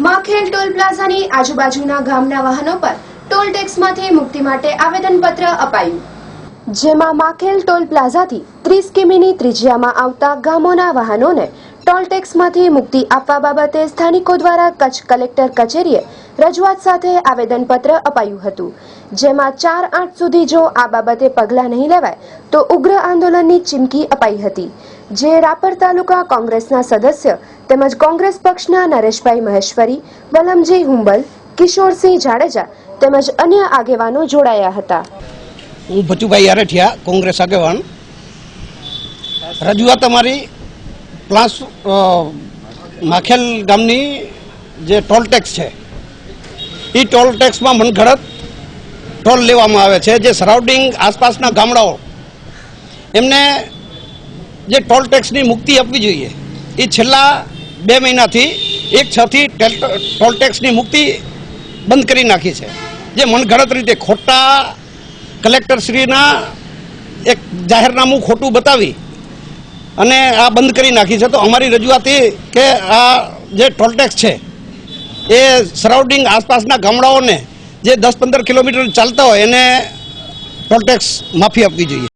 માખેલ toll પ્લાઝાની આજુબાજુના ગામના વાહનો પર ટોલ ટેક્સમાંથી મુક્તિ માટે આવેદનપત્ર અપાયું, જેમાં માખેલ ટોલ પ્લાઝાથી 30 કિમીની ત્રિજ્યામાં આવતા ગામોના વાહનોને ટોલ ટેક્સમાંથી મુક્તિ આપવા બાબતે સ્થાનિકો દ્વારા કચ્છ કલેક્ટર કચેરીએ રજૂઆત સાથે આવેદનપત્ર અપાયું હતું, જેમાં 4/8 સુધી જો આ બાબતે પગલાં નહીં લેવાય તો ઉગ્ર આંદોલનની ચીમકી અપાઈ હતી, જે રાપર તાલુકા કોંગ્રેસના સદસ્ય તેમજ કોંગ્રેસ પક્ષના નરેશભાઈ મહેશ્વરી, વલમજી હુંબલ, કિશોરસિંહ જાડેજા તેમજ અન્ય આગેવાનો જોડાયા હતા। હું ભચુભાઈ આરેઠિયા, કોંગ્રેસ આગેવાન। રજૂઆત અમારી પ્લાસ માખેલ ગામની જે ટોલ ટેક્સ છે એ ટોલ ટેક્સમાં મનઘડત ટોલ લેવામાં આવે છે, જે સરાઉન્ડિંગ આસપાસના ગામડાઓ એમને જે ટોલ ટેક્સની મુક્તિ આપવી જોઈએ એ છેલ્લા 2 મહિનાથી 1/6 થી ટોલ ટેક્સની મુક્તિ બંધ કરી નાખી છે, જે મનઘડત રીતે ખોટા કલેક્ટરશ્રીના એક જાહેરનામું ખોટું બતાવી અને આ બંધ કરી નાખી છે। તો અમારી રજૂઆત એ કે આ જે ટોલ ટેક્સ છે એ સરાઉન્ડિંગ આસપાસના ગામડાઓને જે 10-15 કિલોમીટર ચાલતા હોય એને ટોલ ટેક્સ માફી આપવી જોઈએ।